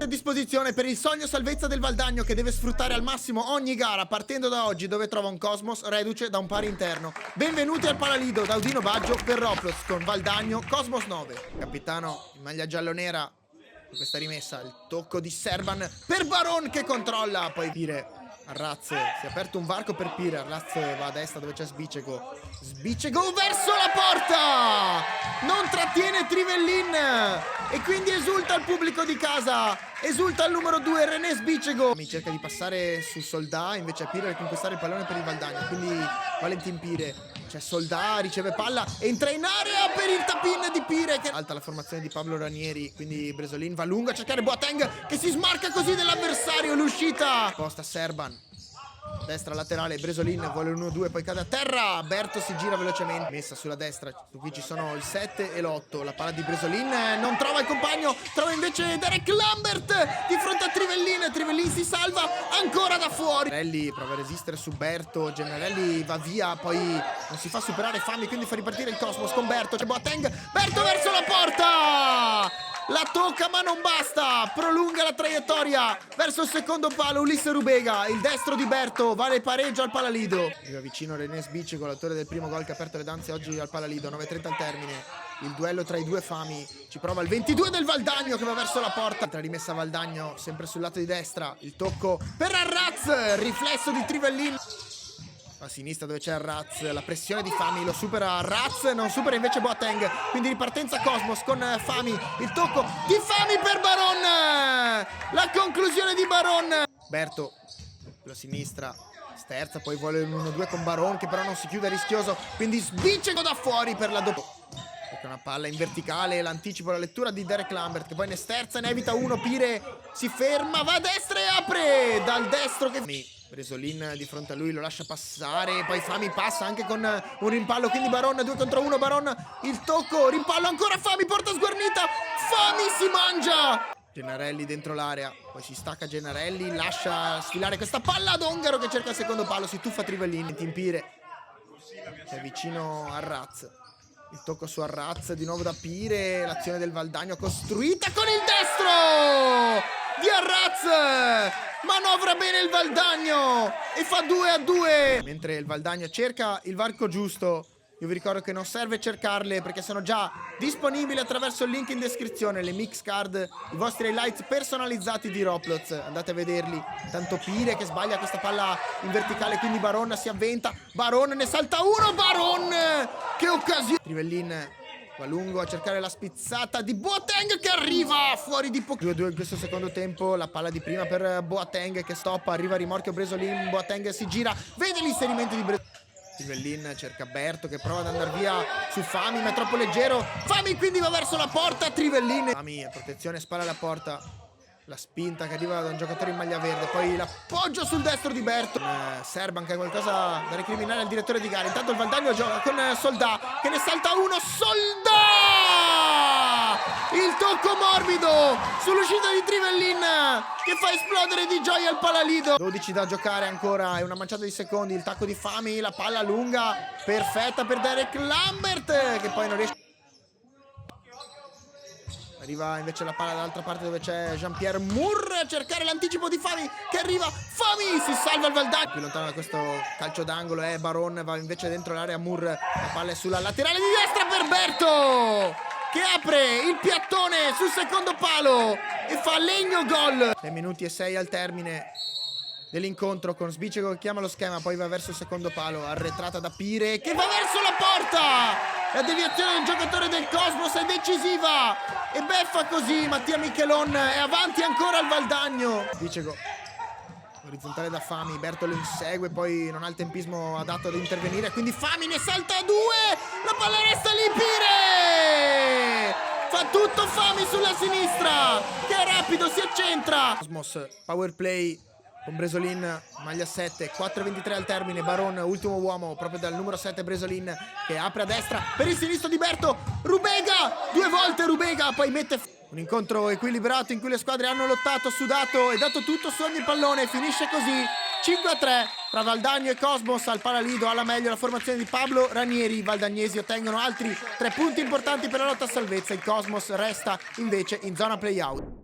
a disposizione per il sogno salvezza del Valdagno, che deve sfruttare al massimo ogni gara, partendo da oggi dove trova un Cosmos reduce da un pari interno. Benvenuti al Palalido da Udino Baggio per Roblox con Valdagno Cosmos 9. Capitano in maglia giallonera, con questa rimessa, il tocco di Serban per Baron che controlla, poi Pire. Arraz, si è aperto un varco per Pire. Arraz va a destra dove c'è Sbicego. Sbicego verso la porta! Non trattiene Trivellin e quindi esulta il pubblico di casa. Esulta il numero 2 René Sbicego. Mi cerca di passare su Soldà, invece è Pire a conquistare il pallone per il Valdagno. Quindi Valentin Pire. C'è Soldà, riceve palla, entra in area per il tap-in di Pire che alta la formazione di Pablo Ranieri. Quindi Bresolin va lungo a cercare Boateng che si smarca così dell'avversario. L'uscita posta Serban, destra laterale, Bresolin vuole 1-2, poi cade a terra. Berto si gira velocemente, messa sulla destra, qui ci sono il 7 e l'8. La palla di Bresolin non trova il compagno, trova invece Derek Lambert di fronte a Trivellin. Trivellin si salva ancora da fuori. Gennarelli prova a resistere su Berto, Gennarelli va via, poi non si fa superare Fami, quindi fa ripartire il Cosmos con Berto. C'è Boateng, Berto verso la porta, la tocca ma non basta, prolunga la traiettoria verso il secondo palo. Ulisse Rubega, il destro di Berto, vale pareggio al Palalido. Arriva vicino René Sbicego, l'autore del primo gol che ha aperto le danze oggi al Palalido. 9:30 al termine, il duello tra i due Fami, ci prova il 22 del Valdagno che va verso la porta. Tra rimessa Valdagno sempre sul lato di destra, il tocco per Arraz, riflesso di Trivellin. A sinistra dove c'è Arraz, la pressione di Fami, lo supera Arraz, non supera invece Boateng, quindi ripartenza Cosmos con Fami, il tocco di Fami per Baron, la conclusione di Baron. Berto sulla sinistra, sterza, poi vuole un 1-2 con Baron che però non si chiude, rischioso, quindi Sbicego da fuori per la doppia. Una palla in verticale, l'anticipo, la lettura di Derek Lambert che poi ne sterza, ne evita uno. Pire si ferma, va a destra e apre dal destro che Bresolin di fronte a lui lo lascia passare, poi Fami passa anche con un rimpallo, quindi Baron 2 contro 1, Baron il tocco, rimpallo ancora Fami, porta sguarnita, Fami si mangia. Gennarelli dentro l'area, poi si stacca Gennarelli, lascia sfilare questa palla ad Ongaro che cerca il secondo palo, si tuffa Trivellin, Pire che è vicino a Arraz. Il tocco su Arraz, di nuovo da Pire, l'azione del Valdagno costruita con il destro di Arraz, manovra bene il Valdagno e fa 2-2. Mentre il Valdagno cerca il varco giusto, io vi ricordo che non serve cercarle perché sono già disponibili attraverso il link in descrizione, le mix card, i vostri highlights personalizzati di Roblox, andate a vederli. Tanto Pire che sbaglia questa palla in verticale, quindi Baron si avventa, Baron ne salta uno, Baron che occasione. Trivellin va lungo a cercare la spizzata di Boateng che arriva fuori di poco. 2-2 in questo secondo tempo, la palla di prima per Boateng che stoppa, arriva a rimorchio Bresolin, Boateng si gira, vede l'inserimento di Bresolin. Trivellin cerca Berto che prova ad andare via su Fami ma è troppo leggero, Fami quindi va verso la porta, Trivellin Fami a protezione, spalla alla porta, la spinta che arriva da un giocatore in maglia verde, poi l'appoggio sul destro di Berto. Serban che ha qualcosa da recriminare al direttore di gara. Intanto il Valdagno gioca con Soldà che ne salta uno, Soldà! Il tocco morbido sull'uscita di Trivellin che fa esplodere di gioia il Palalido. 12 da giocare ancora e una manciata di secondi, il tacco di Fami, la palla lunga perfetta per Derek Lambert che poi non riesce. Arriva invece la palla dall'altra parte dove c'è Jean-Pierre Moore a cercare l'anticipo di Fami che arriva, Fami si salva il Valdagno. Più lontano da questo calcio d'angolo è Baron, va invece dentro l'area Moore, la palla è sulla laterale di destra per Berto che apre il piattone sul secondo palo e fa legno gol. 6 minuti e 6 al termine dell'incontro con Sbicego che chiama lo schema, poi va verso il secondo palo, arretrata da Pire che va verso la porta. La deviazione del giocatore del Cosmos è decisiva e beffa così Mattia Michelon, è avanti ancora il Valdagno. Sbicego orizzontale da Fami, Berto lo insegue, poi non ha il tempismo adatto ad intervenire, quindi Fami ne salta a 2, la palla resta lì, Pire fa tutto Fami sulla sinistra che è rapido, si accentra. Cosmos power play con Bresolin, maglia 7, 4:23 al termine, Baron, ultimo uomo proprio dal numero 7 Bresolin che apre a destra per il sinistro di Berto, Rubega, 2 volte Rubega, poi mette un incontro equilibrato in cui le squadre hanno lottato, sudato e dato tutto su ogni pallone, finisce così 5-3 tra Valdagno e Cosmos. Al Palalido alla meglio la formazione di Pablo Ranieri, i valdagnesi ottengono altri 3 punti importanti per la lotta a salvezza, il Cosmos resta invece in zona playout.